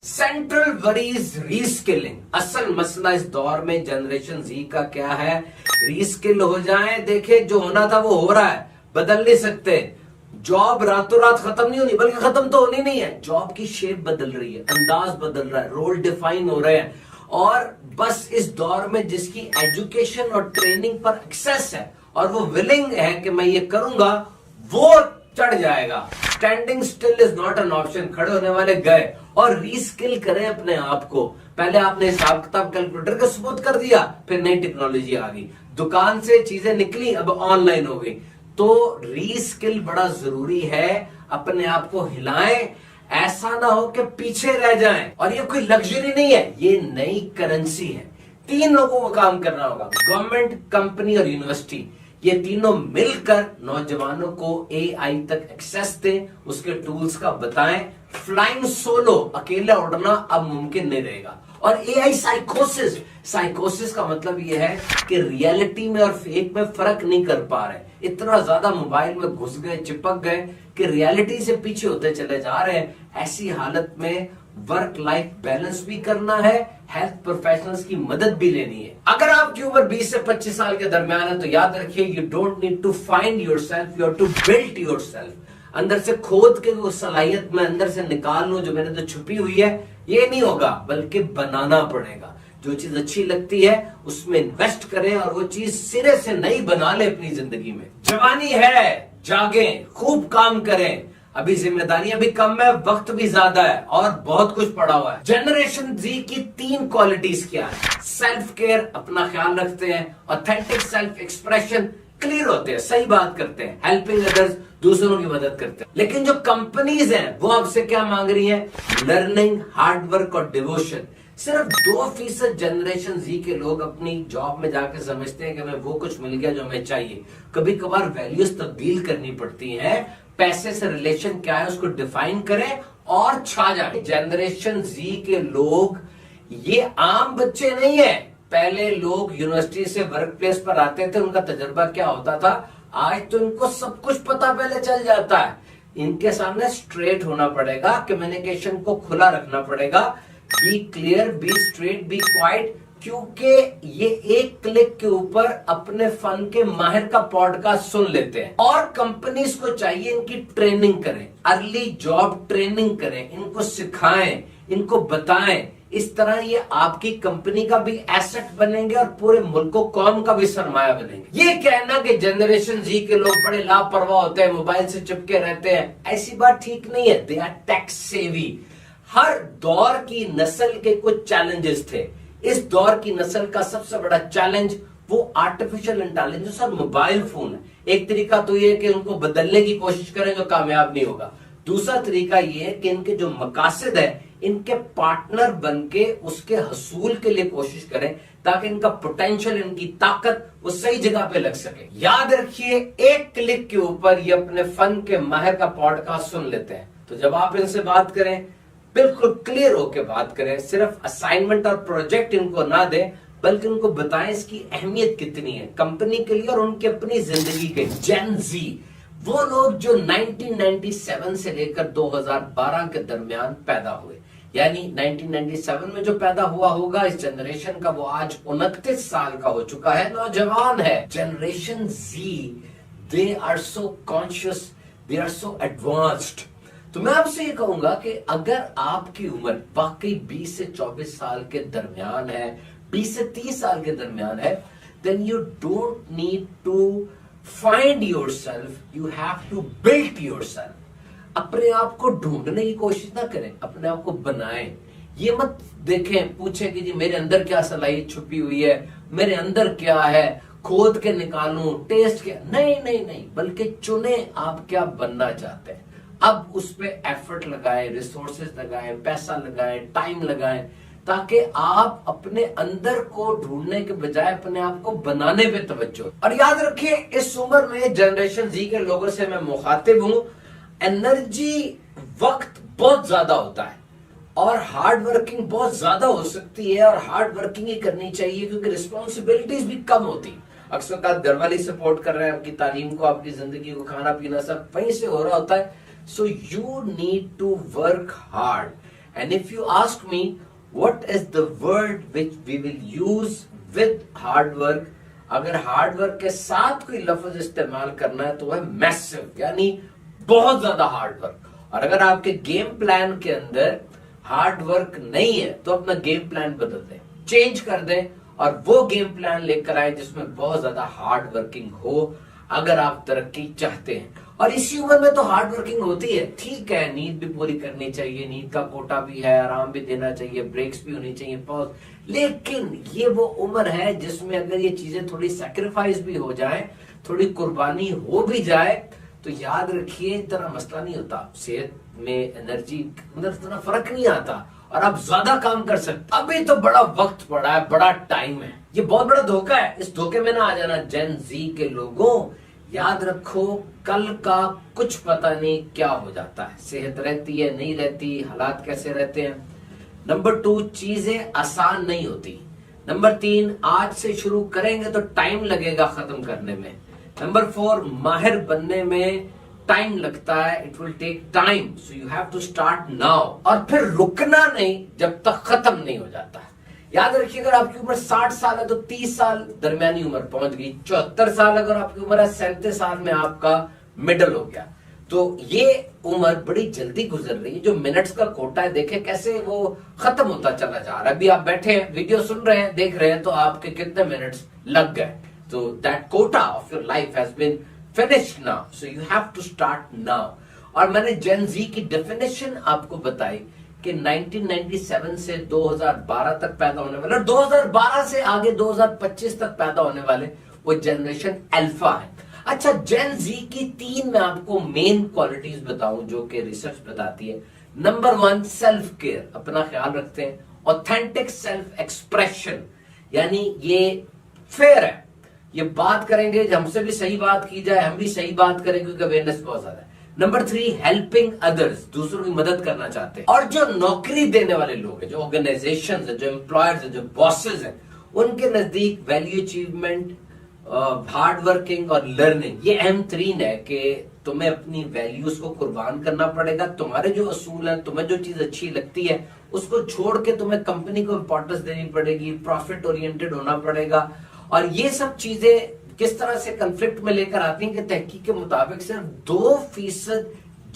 Central worries reskilling. असल मसला इस दौर में जनरेशन जी का क्या है, रीस्किल हो जाए। देखे जो होना था वो हो रहा है, बदल नहीं सकते। जॉब रातों रात खत्म नहीं होनी, बल्कि खत्म तो होनी नहीं है। जॉब की शेप बदल रही है, अंदाज बदल रहा है, रोल डिफाइन हो रहे हैं। और बस इस दौर में जिसकी एजुकेशन और ट्रेनिंग पर एक्सेस है और वो विलिंग है कि मैं ये करूंगा, वो चढ़ जाएगा। Standing still is not an option. खड़े होने वाले गए और रीस्किल करें अपने आप को। पहले आपने हिसाब किताब कैलकुलेटर का सबूत कर दिया, फिर नई टेक्नोलॉजी आ गई, दुकान से चीजें निकली, अब ऑनलाइन हो गई। तो रीस्किल बड़ा जरूरी है। अपने आप को हिलाएं, ऐसा ना हो कि पीछे रह जाएं। और ये कोई लग्जरी नहीं है, ये नई करेंसी है। 3 लोगों को काम करना होगा, गवर्नमेंट, कंपनी और यूनिवर्सिटी। ये तीनों मिलकर नौजवानों को एआई तक एक्सेस दें, उसके टूल्स का बताएं। फ्लाइंग सोलो, अकेला उड़ना अब मुमकिन नहीं रहेगा। और एआई साइकोसिस, साइकोसिस का मतलब यह है कि रियलिटी में और फेक में फर्क नहीं कर पा रहे। इतना ज्यादा मोबाइल में घुस गए, चिपक गए कि रियलिटी से पीछे होते चले जा रहे हैं। ऐसी हालत में वर्क लाइफ बैलेंस भी करना है, हेल्थ प्रोफेशनल्स की मदद भी लेनी है। अगर आपकी उम्र 20 से 25 साल के दरमियान है तो याद रखिए, you don't need to find yourself, you have to build yourself. अंदर से खोद के वो सलाहियत में अंदर से निकाल लूं जो मेरे अंदर छुपी हुई है, ये नहीं होगा, बल्कि बनाना पड़ेगा। जो चीज अच्छी लगती है उसमें इन्वेस्ट करें और वो चीज सिरे से नई बना ले अपनी जिंदगी में। जवानी है, जागें, खूब काम करें। अभी जिम्मेदारियां भी कम है, वक्त भी ज्यादा है और बहुत कुछ पड़ा हुआ है। जनरेशन जी की 3 क्वालिटीज क्या है? सेल्फ केयर, अपना ख्याल रखते हैं, ऑथेंटिक सेल्फ एक्सप्रेशन, क्लियर होते हैं, सही बात करते हैं, हेल्पिंग अदर्स, दूसरों की मदद करते हैं। लेकिन जो कंपनीज हैं वो आपसे क्या मांग रही हैं? लर्निंग, हार्डवर्क और डिवोशन। सिर्फ 2% जनरेशन जी के लोग अपनी जॉब में जाकर समझते हैं कि हमें वो कुछ मिल गया जो हमें चाहिए। कभी कभार वैल्यूज तब्दील करनी पड़ती हैं। पैसे से रिलेशन क्या है उसको डिफाइन करें और छा जाए। जनरेशन जी के लोग ये आम बच्चे नहीं है। पहले लोग यूनिवर्सिटी से वर्क प्लेस पर आते थे, उनका तजुर्बा क्या होता था। आज तो इनको सब कुछ पता पहले चल जाता है। इनके सामने स्ट्रेट होना पड़ेगा, कम्युनिकेशन को खुला रखना पड़ेगा। Be clear, be straight, be quiet, क्योंकि ये एक क्लिक के ऊपर अपने फन के माहिर का पॉडकास्ट सुन लेते हैं। और कंपनीज को चाहिए इनकी ट्रेनिंग करें, अर्ली जॉब ट्रेनिंग करें, इनको सिखाएं, इनको बताएं। इस तरह ये आपकी कंपनी का भी एसेट बनेंगे और पूरे मुल्क को कौम का भी सरमाया बनेंगे। ये कहना कि जनरेशन जी के लोग बड़े लापरवाह होते हैं, मोबाइल से चिपके रहते हैं, ऐसी बात ठीक नहीं है। They are tech savvy. हर दौर की नस्ल के कुछ चैलेंजेस थे। इस दौर की नस्ल का सबसे बड़ा चैलेंज वो आर्टिफिशियल इंटेलिजेंस और मोबाइल फोन है। एक तरीका तो ये कि उनको बदलने की कोशिश करें जो कामयाब नहीं होगा। दूसरा तरीका ये है कि इनके जो मकासद है, इनके पार्टनर बनके उसके हसूल के लिए कोशिश करें, ताकि इनका पोटेंशियल, इनकी ताकत वो सही जगह पे लग सके। याद रखिए, एक क्लिक के ऊपर ये अपने फन के माहिर का पॉडकास्ट सुन लेते हैं। तो जब आप इनसे बात करें, बिल्कुल क्लियर होकर बात करें। सिर्फ असाइनमेंट और प्रोजेक्ट इनको ना दें, बल्कि उनको बताएं इसकी अहमियत कितनी है कंपनी के लिए और उनकी अपनी जिंदगी के। जेन जी, वो लोग जो 1997 से लेकर 2012 के दरमियान पैदा हुए, यानी 1997 में जो पैदा हुआ होगा इस जनरेशन का, वो आज 29 साल का हो चुका है, नौजवान है। Generation Z, they are so conscious, they are so advanced. तो मैं आपसे ये कहूंगा कि अगर आपकी उम्र वाकई 20 से 24 साल के दरमियान है, 20 से 30 साल के दरमियान है, then you don't need to find yourself, you have to build yourself. अपने आप को ढूंढने की कोशिश ना करें, अपने आप को बनाएं। ये मत देखें, पूछें कि जी मेरे अंदर क्या सलाहियत छुपी हुई है, मेरे अंदर क्या है, खोद के निकालूं, टेस्ट क्या। नहीं नहीं नहीं, बल्कि चुने आप क्या बनना चाहते हैं। अब उस पे एफर्ट लगाएं, रिसोर्सेज लगाएं, पैसा लगाएं, टाइम लगाएं, ताकि आप अपने अंदर को ढूंढने के बजाय अपने आप को बनाने पे तवज्जो। और याद रखिए, इस उम्र में जनरेशन जी के लोगों से मैं मुखातिब हूं। एनर्जी, वक्त बहुत ज्यादा होता है और हार्ड वर्किंग बहुत ज्यादा हो सकती है, और हार्ड वर्किंग ही करनी चाहिए क्योंकि रिस्पॉन्सिबिलिटीज भी कम होती। अक्सर का घर वाले सपोर्ट कर रहे हैं, आपकी तालीम को, आपकी जिंदगी को, खाना पीना सब वहीं से हो रहा होता है। So you need to work hard and if you ask me what is the word which we will use with hard work, अगर हार्ड वर्क के साथ कोई लफ्ज इस्तेमाल करना है तो वह मैसिव, यानी बहुत ज्यादा हार्ड वर्क। और अगर आपके गेम प्लान के अंदर हार्ड वर्क नहीं है तो अपना गेम प्लान बदल दें, चेंज कर दें और वो गेम प्लान लेकर आए जिसमें बहुत ज्यादा हार्ड वर्किंग हो, अगर आप तरक्की चाहते हैं। और इसी उम्र में तो हार्ड वर्किंग होती है, ठीक है, नींद भी पूरी करनी चाहिए, नींद का कोटा भी है, आराम भी देना चाहिए, ब्रेक्स भी होनी चाहिए, पॉज, लेकिन ये वो उम्र है जिसमें अगर ये चीजें थोड़ी सैक्रिफाइस भी हो जाए, थोड़ी कुर्बानी हो भी जाए, तो याद रखिए इतना मसला नहीं होता, सेहत में, एनर्जी अंदर इतना फर्क नहीं आता और आप ज्यादा काम कर सकते। अभी तो बड़ा वक्त पड़ा है, बड़ा टाइम है, ये बहुत बड़ा धोखा है, इस धोखे में ना आ जाना। जेन जी के लोगों, याद रखो कल का कुछ पता नहीं क्या हो जाता है, सेहत रहती है नहीं रहती, हालात कैसे रहते हैं। नंबर 2, चीजें आसान नहीं होती। नंबर 3, आज से शुरू करेंगे तो टाइम लगेगा खत्म करने में। नंबर 4, माहिर बनने में टाइम लगता है, it will take time, so you have to start now. और फिर रुकना नहीं जब तक खत्म नहीं हो जाता। याद रखिए अगर आपकी उम्र 60 साल है तो 30 साल दरमियानी उम्र पहुंच गई, 74 साल अगर आपकी उम्र है, 37 साल में आपका मिडल हो गया, तो ये उम्र बड़ी जल्दी गुजर रही है। जो मिनट्स का कोटा है, देखे कैसे वो खत्म होता चला जा रहा है। अभी आप बैठे हैं, वीडियो सुन रहे हैं, देख रहे हैं, तो आपके कितने मिनट्स लग गए, तो that quota of your life has been finished now, so you have to start now. और मैंने जेन जी की डेफिनेशन आपको बताई कि 1997 से 2012 तक पैदा होने वाले, 2012 से आगे 2025 तक पैदा होने वाले वो जनरेशन अल्फा है। अच्छा, जेन जी की 3 मैं आपको मेन क्वालिटीज बताऊं जो कि रिसर्च बताती है। नंबर 1, सेल्फ केयर, अपना ख्याल रखते हैं। ऑथेंटिक सेल्फ एक्सप्रेशन, यानी ये फेयर है, ये बात करेंगे, हमसे भी सही बात की जाए, हम भी सही बात करेंगे, क्योंकि अवेयरनेस बहुत ज्यादा है। नंबर 3, हेल्पिंग अदर्स, दूसरों की मदद करना चाहते हैं। और जो नौकरी देने वाले लोग हैं, जो ऑर्गेनाइजेशंस हैं, जो एम्प्लॉयर्स हैं, जो बॉसेस हैं, उनके नजदीक वैल्यू अचीवमेंट, हार्ड वर्किंग और लर्निंग, ये अहम 3 है कि तुम्हें अपनी वैल्यूज को कुर्बान करना पड़ेगा। तुम्हारे जो असूल हैं, तुम्हें जो चीज अच्छी लगती है उसको छोड़ के तुम्हें कंपनी को इंपॉर्टेंस देनी पड़ेगी, प्रॉफिट ओरिएंटेड होना पड़ेगा। और ये सब चीजें किस तरह से कंफ्लिक्ट में लेकर आती हैं कि तहकीक के मुताबिक सिर्फ 2%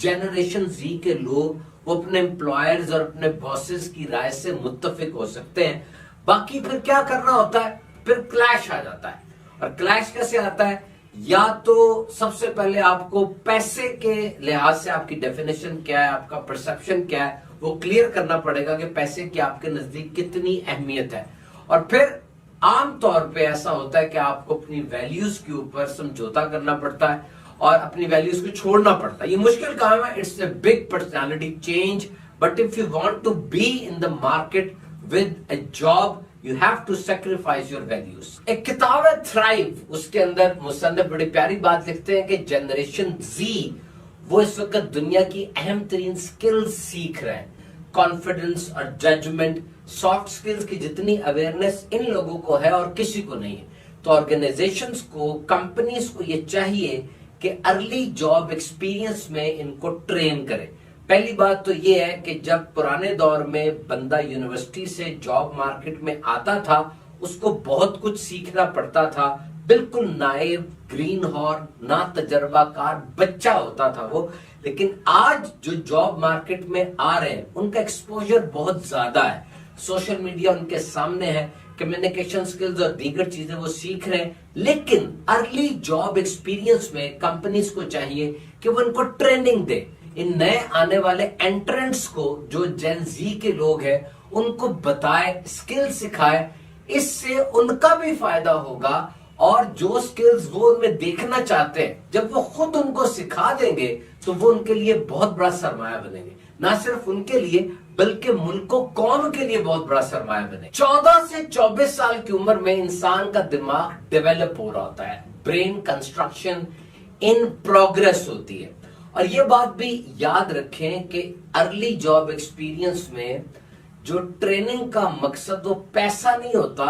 जनरेशन जी के लोग वो अपने एम्प्लॉयर्स और अपने बॉसेस की राय से मुत्तफिक हो सकते हैं। बाकी फिर क्या करना होता है, फिर क्लैश आ जाता है। और क्लैश कैसे आता है, या तो सबसे पहले आपको पैसे के लिहाज से आपकी डेफिनेशन क्या है, आपका परसेप्शन क्या है, वो क्लियर करना पड़ेगा कि पैसे की आपके नजदीक कितनी अहमियत है। और फिर आमतौर पे ऐसा होता है कि आपको अपनी वैल्यूज के ऊपर समझौता करना पड़ता है और अपनी वैल्यूज को छोड़ना पड़ता है। ये मुश्किल काम है, it's a big personality change, but if you want to be in the market with a job, you have to sacrifice your values. एक किताब है थ्राइव, उसके अंदर मुसन्निफ बड़ी प्यारी बात लिखते हैं कि जनरेशन जी वो इस वक्त दुनिया की अहम तरीन स्किल्स सीख रहे हैं। कॉन्फिडेंस और जजमेंट, सॉफ्ट स्किल्स की जितनी अवेयरनेस इन लोगों को है और किसी को नहीं है। तो ऑर्गेनाइजेशंस को, कंपनीज को ये चाहिए कि अर्ली जॉब एक्सपीरियंस में इनको ट्रेन करें। पहली बात तो ये है कि जब पुराने दौर में बंदा यूनिवर्सिटी से जॉब मार्केट में आता था, उसको बहुत कुछ सीखना पड़ता था, बिल्कुल नाइव, ग्रीन हॉर्न, ना तजर्बाकार बच्चा होता था वो। लेकिन आज जो जॉब मार्केट में आ रहे हैं उनका एक्सपोजर बहुत ज्यादा है, सोशल मीडिया उनके सामने है, कम्युनिकेशन स्किल्स और दीगर चीजें वो सीख रहे हैं। लेकिन अर्ली जॉब एक्सपीरियंस में कंपनीज को चाहिए कि वो इनको ट्रेनिंग दे। इन नए आने वाले एंट्रेंट्स को, जो जेन जी के लोग हैं, उनको बताए, स्किल सिखाए, इससे उनका भी फायदा होगा। और जो स्किल्स वो उनमें देखना चाहते हैं, जब वो खुद उनको सिखा देंगे तो वो उनके लिए बहुत बड़ा सरमाया बनेंगे। ना सिर्फ उनके लिए बल्कि मुल्कों कौम के लिए बहुत बड़ा सरमाया बने। 14 से 24 साल की उम्र में इंसान का दिमाग डेवलप हो रहा होता है, ब्रेन कंस्ट्रक्शन इन प्रोग्रेस होती है। और ये बात भी याद रखें कि अर्ली जॉब एक्सपीरियंस में जो ट्रेनिंग का मकसद वो पैसा नहीं होता,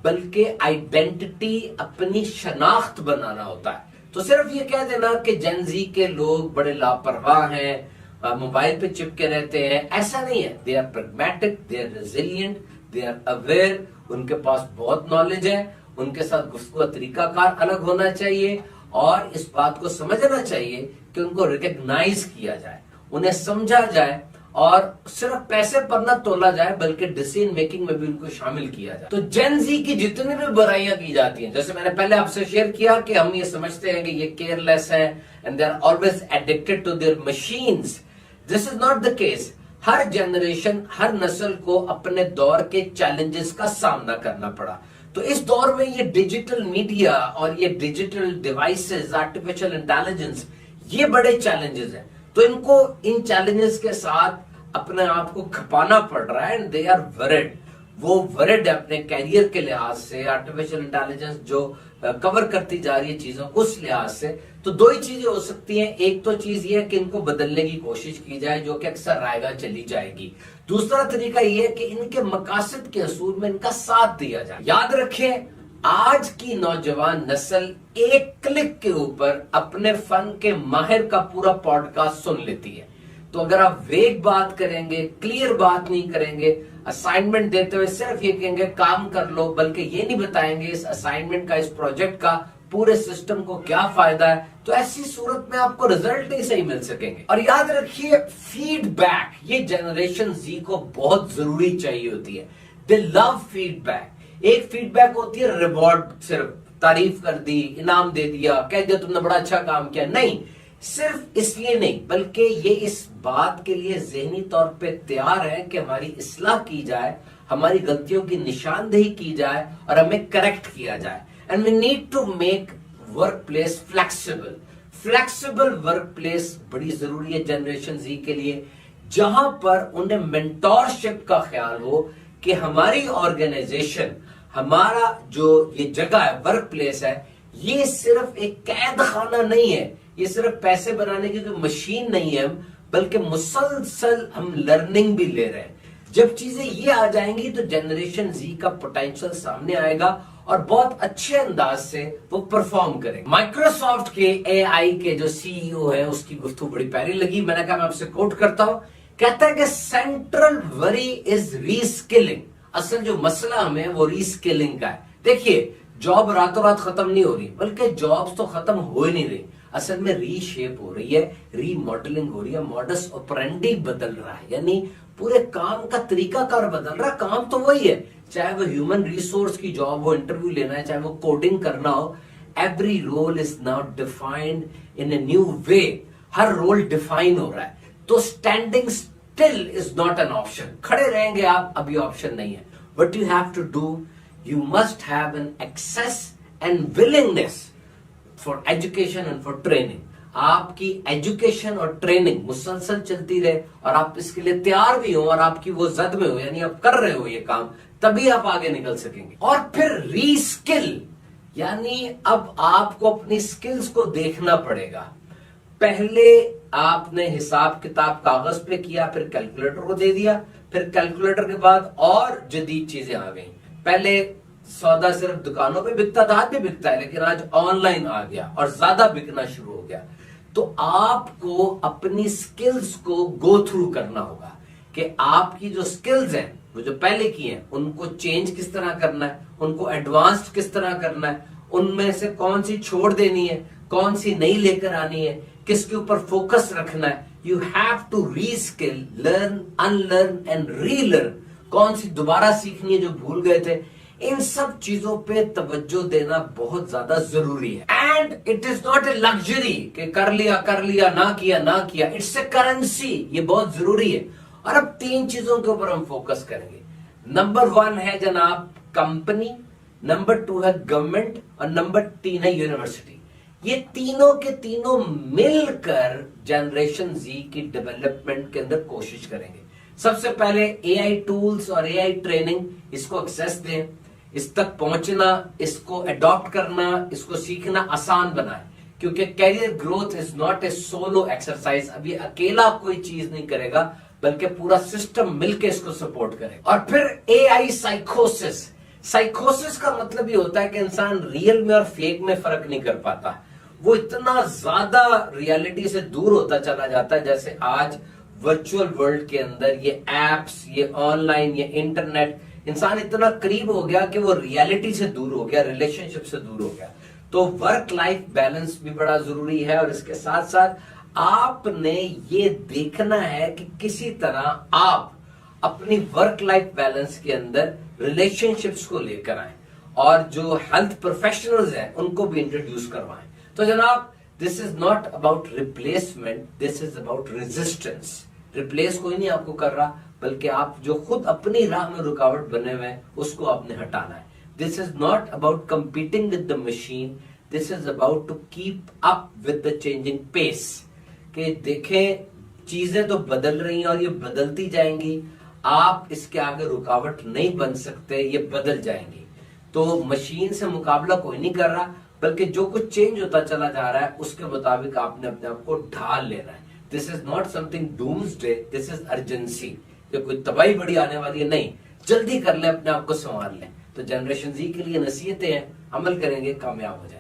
बल्कि आइडेंटिटी, अपनी शनाख्त बनाना होता है। तो सिर्फ ये कह देना कि जेन जी के लोग बड़े लापरवाह हैं, मोबाइल पे चिपके रहते हैं, ऐसा नहीं है। They are pragmatic, they are resilient, they are aware, उनके पास बहुत नॉलेज है, उनके साथ गुफ्तगू का तरीकाकार अलग होना चाहिए और इस बात को समझना चाहिए कि उनको रिकॉग्नाइज किया जाए, उन्हें समझा जाए और सिर्फ पैसे पर न तोला जाए बल्कि डिसीजन मेकिंग में भी उनको शामिल किया जाए। तो जेन ज़ी की जितनी भी बुराइयां की जाती हैं, जैसे मैंने पहले आपसे शेयर किया कि हम ये समझते हैं कि ये केयरलेस है and they are always addicted to their machines, this is not the case. हर जनरेशन, हर नस्ल को अपने दौर के चैलेंजेस का सामना करना पड़ा। तो इस दौर में ये डिजिटल मीडिया और ये डिजिटल डिवाइसेस, आर्टिफिशियल इंटेलिजेंस, ये बड़े चैलेंजेस हैं। तो इनको इन चैलेंजेस के साथ अपने आप को खपाना पड़ रहा है एंड दे आर वरिड। वो वरिड है अपने कैरियर के लिहाज से, आर्टिफिशियल इंटेलिजेंस जो कवर करती जा रही है चीजों उस लिहाज से। तो दो ही चीजें हो सकती हैं, एक तो चीज ये है कि इनको बदलने की कोशिश की जाए जो कि अक्सर रायगा चली जाएगी। दूसरा तरीका ये है कि इनके मकासद के असूल में इनका साथ दिया जाए। याद रखें, आज की नौजवान नस्ल एक क्लिक के ऊपर अपने फन के माहिर का पूरा पॉडकास्ट सुन लेती है। तो अगर आप वेग बात करेंगे, क्लियर बात नहीं करेंगे, असाइनमेंट देते हुए सिर्फ ये कहेंगे काम कर लो, बल्कि ये नहीं बताएंगे इस असाइनमेंट का, इस प्रोजेक्ट का पूरे सिस्टम को क्या फायदा है, तो ऐसी सूरत में आपको रिजल्ट नहीं सही मिल सकेंगे। और याद रखिए, फीडबैक ये जनरेशन जी को बहुत जरूरी चाहिए होती है। दे लव फीडबैक। एक फीडबैक होती है रिवॉर्ड, सिर्फ तारीफ कर दी, इनाम दे दिया, कह दिया तुमने बड़ा अच्छा काम किया, नहीं, सिर्फ इसलिए नहीं बल्कि ये इस बात के लिए ज़हनी तौर पे तैयार है कि हमारी इस्लाह की जाए, हमारी गलतियों की निशानदेही की जाए और हमें करेक्ट किया जाए। And we need to make work place flexible. Flexible work place बड़ी जरूरी है जनरेशन जी के लिए, जहां पर उन्हें मेंटोरशिप का ख्याल हो कि हमारी ऑर्गेनाइजेशन, हमारा जो ये जगह है, वर्क प्लेस है, ये सिर्फ एक कैद खाना नहीं है, ये सिर्फ पैसे बनाने की कोई मशीन नहीं है, बल्कि मुसलसल हम लर्निंग भी ले रहे हैं। जब चीजें ये आ जाएंगी तो जनरेशन जी का पोटेंशियल सामने आएगा और बहुत अच्छे अंदाज से वो परफॉर्म करेंगे। माइक्रोसॉफ्ट के एआई के जो सीईओ है, उसकी गुफ्तगू बड़ी प्यारी लगी। मैंने कहा मैं आपसे कोट करता हूं, कहता है कि सेंट्रल वरी इज रीस्किलिंग। असल जो मसला हमें वो रीस्किलिंग का है। देखिए, जॉब रातों रात खत्म नहीं हो रही, बल्कि जॉब्स तो खत्म हो ही नहीं रही, असल में रीशेप हो रही है, रीमॉडलिंग हो रही है, मॉडस ऑपरेंडी बदल रहा है, यानी पूरे काम का तरीकाकार बदल रहा है। काम तो वही है, चाहे वो ह्यूमन रिसोर्स की जॉब हो, इंटरव्यू लेना है, चाहे वो कोडिंग करना हो, every role is now defined in a new way. हर रोल डिफाइन हो रहा है, तो standing still is not an option. खड़े रहेंगे आप, अभी ऑप्शन नहीं है। What you have to do, you must have an access and willingness for education and for training। आपकी एजुकेशन और ट्रेनिंग मुसलसल चलती रहे और आप इसके लिए तैयार भी हो और आपकी वो जद में हो, यानी आप कर रहे हो ये काम, तभी आप आगे निकल सकेंगे। और फिर रीस्किल, यानी अब आपको अपनी स्किल्स को देखना पड़ेगा। पहले आपने हिसाब किताब कागज पे किया, फिर कैलकुलेटर को दे दिया, फिर कैलकुलेटर के बाद और जदीद चीजें आ गई। पहले सौदा सिर्फ दुकानों पे बिकता था, आज भी बिकता है, लेकिन आज ऑनलाइन आ गया और ज्यादा बिकना शुरू हो गया। तो आपको अपनी स्किल्स को गो थ्रू करना होगा कि आपकी जो स्किल्स हैं, वो जो पहले की हैं, उनको चेंज किस तरह करना है, उनको एडवांस्ड किस तरह करना है, उनमें से कौन सी छोड़ देनी है, कौन सी नई लेकर आनी है, किसके ऊपर फोकस रखना है। You have to reskill, learn, unlearn and relearn. कौन सी दोबारा सीखनी है जो भूल गए थे, इन सब चीजों पे तवज्जो देना बहुत ज्यादा जरूरी है। And it is not a luxury कि कर लिया ना किया, इट्स ए करेंसी। ये बहुत जरूरी है। और अब तीन चीजों के ऊपर हम फोकस करेंगे। नंबर 1 है जनाब कंपनी, नंबर 2 है गवर्नमेंट और नंबर 3 है यूनिवर्सिटी। ये तीनों के तीनों मिलकर जनरेशन जी की डेवलपमेंट के अंदर कोशिश करेंगे। सबसे पहले एआई टूल्स और एआई ट्रेनिंग, इसको एक्सेस दें, इस तक पहुंचना, इसको अडॉप्ट करना, इसको सीखना आसान बनाए, क्योंकि career growth is not a solo exercise. अब ये अकेला कोई चीज नहीं करेगा, बल्कि पूरा सिस्टम मिलकर इसको सपोर्ट करेगा। और फिर एआई साइकोसिस। साइकोसिस का मतलब ये होता है कि इंसान रियल में और फेक में फर्क नहीं कर पाता। वो इतना ज्यादा रियलिटी से दूर होता चला जाता है। जैसे आज वर्चुअल वर्ल्ड के अंदर ये एप्स, ये ऑनलाइन, ये इंटरनेट, इंसान इतना करीब हो गया कि वो रियलिटी से दूर हो गया, रिलेशनशिप से दूर हो गया। तो वर्क लाइफ बैलेंस भी बड़ा जरूरी है, और इसके साथ साथ आपने ये देखना है कि किसी तरह आप अपनी वर्क लाइफ बैलेंस के अंदर रिलेशनशिप्स को लेकर आए, और जो हेल्थ प्रोफेशनल्स हैं उनको भी इंट्रोड्यूस करवाएं। तो जनाब, this is not about replacement, this is about resistance. Replace कोई नहीं आपको कर रहा, बल्कि आप जो खुद अपनी राह में रुकावट बने हुए हैं उसको आपने हटाना है। This is not about competing with the machine, this is about to keep up with the changing pace. कि देखें, चीजें तो बदल रही हैं और ये बदलती जाएंगी, आप इसके आगे रुकावट नहीं बन सकते, ये बदल जाएंगी। तो मशीन से मुकाबला कोई नहीं कर रहा, बल्कि जो कुछ चेंज होता चला जा रहा है उसके मुताबिक आपने अपने आप को ढाल लेना है। This is not something doomsday, this is urgency. ये कोई तबाही बड़ी आने वाली है, नहीं, जल्दी कर ले, अपने आप को संभाल ले। तो जनरेशन जी के लिए नसीहतें हैं, अमल करेंगे, कामयाब हो जाए।